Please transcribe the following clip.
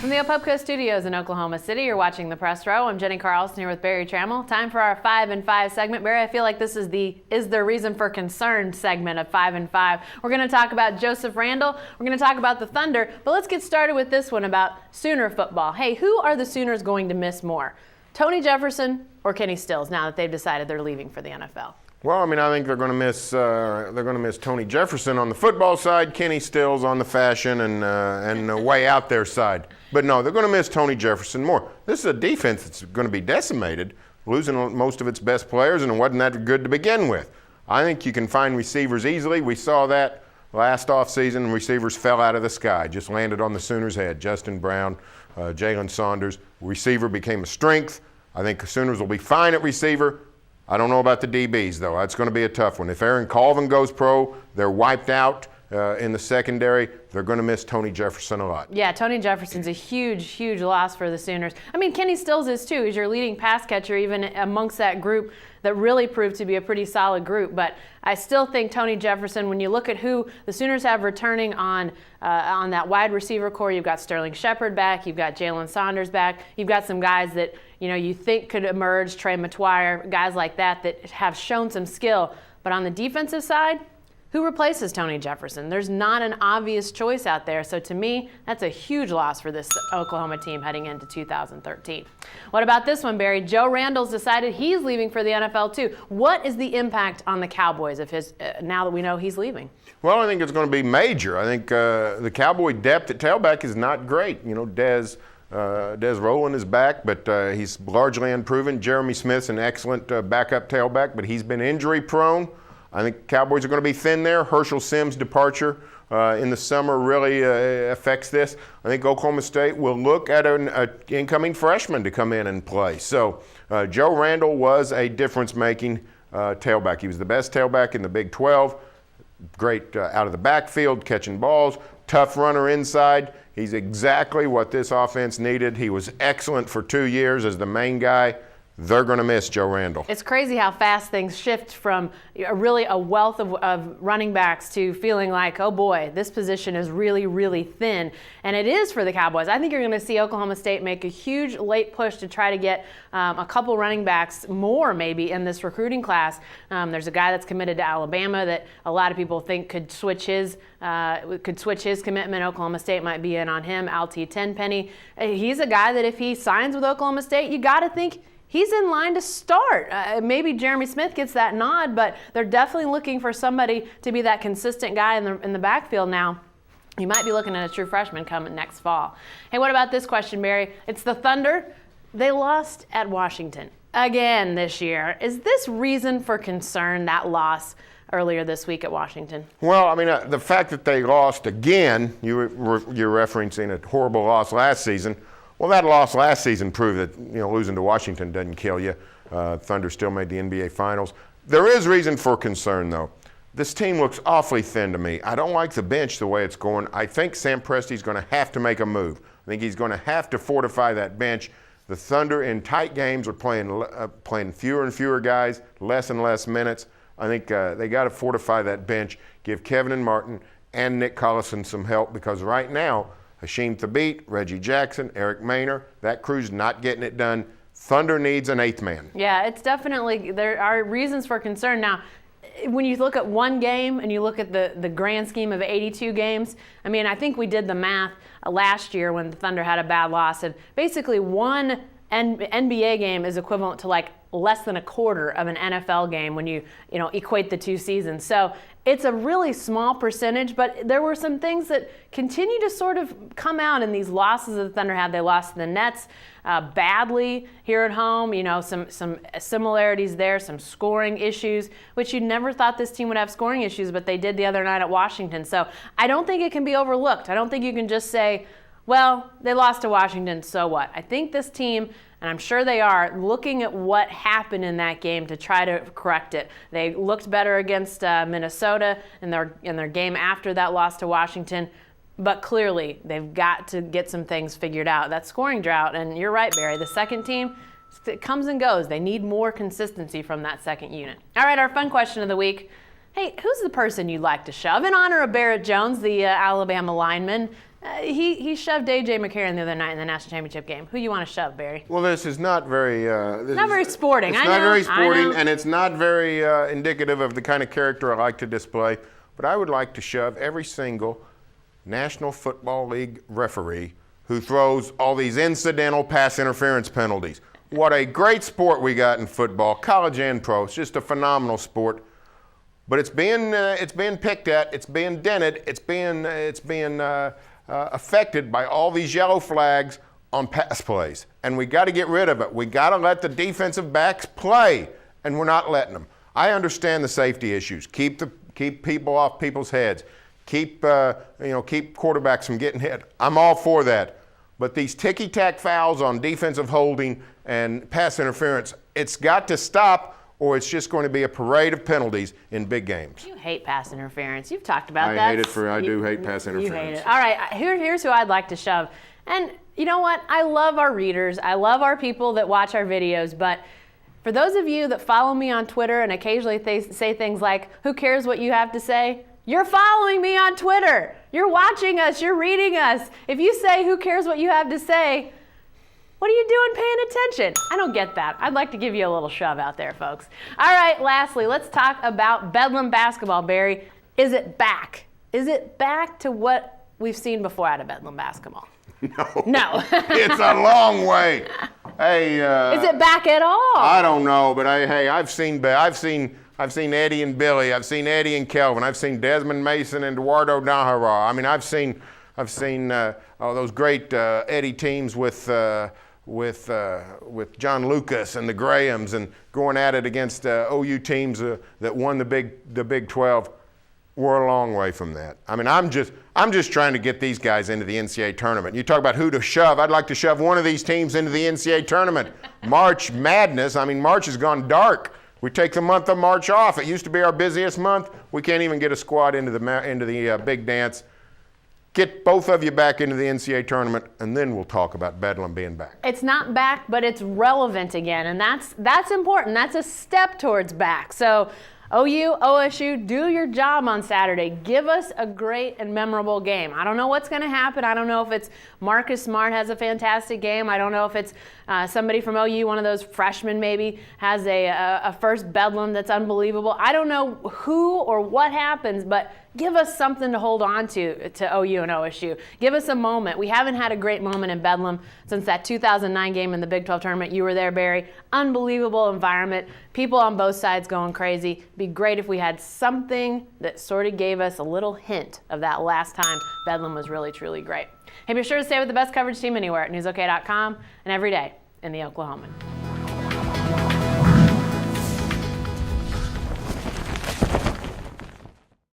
From the Opupka Studios in Oklahoma City, you're watching The Press Row. I'm Jenny Carlson here with Barry Trammell. Time for our 5 and 5 segment. Barry, I feel like this is the Is There Reason for Concern segment of 5 and 5. We're going to talk about Joseph Randle. We're going to talk about the Thunder. But let's get started with this one about Sooner football. Hey, who are the Sooners going to miss more? Tony Jefferson or Kenny Stills, now that they've decided they're leaving for the NFL? Well, I mean, I think they're going to miss Tony Jefferson on the football side, Kenny Stills on the fashion and way out there side. But no, they're going to miss Tony Jefferson more. This is a defense that's going to be decimated, losing most of its best players, and it wasn't that good to begin with. I think you can find receivers easily. We saw that last offseason. Receivers fell out of the sky, just landed on the Sooners' head. Justin Brown, Jalen Saunders. Receiver became a strength. I think the Sooners will be fine at receiver. I don't know about the DBs, though. That's going to be a tough one. If Aaron Colvin goes pro, they're wiped out in the secondary. They're going to miss Tony Jefferson a lot. Yeah, Tony Jefferson's a huge, huge loss for the Sooners. I mean, Kenny Stills is too. He's your leading pass catcher, even amongst that group that really proved to be a pretty solid group. But I still think Tony Jefferson, when you look at who the Sooners have returning on that wide receiver core, you've got Sterling Shepard back, you've got Jalen Saunders back, you've got some guys that you think could emerge, Trey McGuire, guys like that have shown some skill. But on the defensive side, who replaces Tony Jefferson? There's not an obvious choice out there. So to me, that's a huge loss for this Oklahoma team heading into 2013. What about this one, Barry? Joe Randle's decided he's leaving for the NFL too. What is the impact on the Cowboys of his now that we know he's leaving? Well, I think it's going to be major. I think the Cowboy depth at tailback is not great. Des Rowland is back, but he's largely unproven. Jeremy Smith's an excellent backup tailback, but he's been injury prone. I think Cowboys are going to be thin there. Herschel Sims' departure in the summer really affects this. I think Oklahoma State will look at an incoming freshman to come in and play. So Joe Randle was a difference-making tailback. He was the best tailback in the Big 12. Great out of the backfield, catching balls, tough runner inside. He's exactly what this offense needed. He was excellent for 2 years as the main guy. They're going to miss Joe Randle. It's crazy how fast things shift from really a wealth of running backs to feeling like, oh boy, this position is really, really thin. And it is for the Cowboys. I think you're going to see Oklahoma State make a huge late push to try to get a couple running backs more maybe in this recruiting class. There's a guy that's committed to Alabama that a lot of people think could switch his commitment. Oklahoma State might be in on him. Alti Tenpenny. He's a guy that if he signs with Oklahoma State, you got to think he's in line to start. Maybe Jeremy Smith gets that nod, but they're definitely looking for somebody to be that consistent guy in the backfield now. You might be looking at a true freshman coming next fall. Hey, what about this question, Barry? It's the Thunder. They lost at Washington again this year. Is this reason for concern, that loss earlier this week at Washington? Well, I mean, the fact that they lost again, you're referencing a horrible loss last season. Well, that loss last season proved that losing to Washington doesn't kill you. Thunder still made the NBA Finals. There is reason for concern, though. This team looks awfully thin to me. I don't like the bench the way it's going. I think Sam Presti's going to have to make a move. I think he's going to have to fortify that bench. The Thunder in tight games are playing fewer and fewer guys, less and less minutes. I think they got to fortify that bench, give Kevin and Martin and Nick Collison some help, because right now, Hasheem Thabit, Reggie Jackson, Eric Maynor, that crew's not getting it done. Thunder needs an eighth man. Yeah, it's definitely, there are reasons for concern. Now, when you look at one game and you look at the grand scheme of 82 games, I mean, I think we did the math last year when the Thunder had a bad loss, and basically one NBA game is equivalent to like less than a quarter of an NFL game when you equate the two seasons. So it's a really small percentage, but there were some things that continue to sort of come out in these losses that the Thunder had. They lost to the Nets badly here at home. Some similarities there, some scoring issues, which you never thought this team would have scoring issues, but they did the other night at Washington. So I don't think it can be overlooked. I don't think you can just say, well, they lost to Washington, so what? I think this team, and I'm sure they are, looking at what happened in that game to try to correct it. They looked better against Minnesota in their game after that loss to Washington, but clearly they've got to get some things figured out. That scoring drought, and you're right, Barry, the second team, it comes and goes. They need more consistency from that second unit. All right, our fun question of the week. Hey, who's the person you'd like to shove? In honor of Barrett Jones, the Alabama lineman, he shoved A.J. McCarron the other night in the national championship game. Who you want to shove, Barry? Well, this is not very. Not very sporting. It's not very sporting, and it's not very indicative of the kind of character I like to display. But I would like to shove every single National Football League referee who throws all these incidental pass interference penalties. What a great sport we got in football, college and pro. It's just a phenomenal sport. But it's being picked at, it's being dented, it's being affected by all these yellow flags on pass plays. And we got to get rid of it. We got to let the defensive backs play, and we're not letting them. I understand the safety issues. Keep people off people's heads. Keep quarterbacks from getting hit. I'm all for that. But these ticky-tack fouls on defensive holding and pass interference, it's got to stop, or it's just going to be a parade of penalties in big games. You hate pass interference. You've talked about that. I do hate pass interference. You hate it. All right, here's who I'd like to shove. And you know what? I love our readers. I love our people that watch our videos. But for those of you that follow me on Twitter and occasionally say things like, who cares what you have to say? You're following me on Twitter. You're watching us. You're reading us. If you say, who cares what you have to say, what are you doing paying attention? I don't get that. I'd like to give you a little shove out there, folks. All right, lastly, let's talk about Bedlam Basketball, Barry. Is it back? Is it back to what we've seen before out of Bedlam Basketball? No. It's a long way. Hey. Is it back at all? I don't know, but I've seen Eddie and Billy. I've seen Eddie and Kelvin. I've seen Desmond Mason and Eduardo Nahara. I mean, I've seen those great Eddie teams with John Lucas and the Grahams and going at it against OU teams that won the Big 12. We're a long way from that. I mean, I'm just trying to get these guys into the NCAA tournament. You talk about who to shove. I'd like to shove one of these teams into the NCAA tournament. March Madness. I mean, March has gone dark. We take the month of March off. It used to be our busiest month. We can't even get a squad into the big dance. Get both of you back into the NCAA tournament, and then we'll talk about Bedlam being back. It's not back, but it's relevant again, and that's important. That's a step towards back. So OU, OSU, do your job on Saturday. Give us a great and memorable game. I don't know what's going to happen. I don't know if it's Marcus Smart has a fantastic game. I don't know if it's somebody from OU, one of those freshmen maybe, has a first Bedlam that's unbelievable. I don't know who or what happens, but give us something to hold on to OU and OSU. Give us a moment. We haven't had a great moment in Bedlam since that 2009 game in the Big 12 tournament. You were there, Barry. Unbelievable environment. People on both sides going crazy. It'd be great if we had something that sort of gave us a little hint of that last time Bedlam was really, truly great. Hey, be sure to stay with the best coverage team anywhere at newsok.com and every day in the Oklahoman.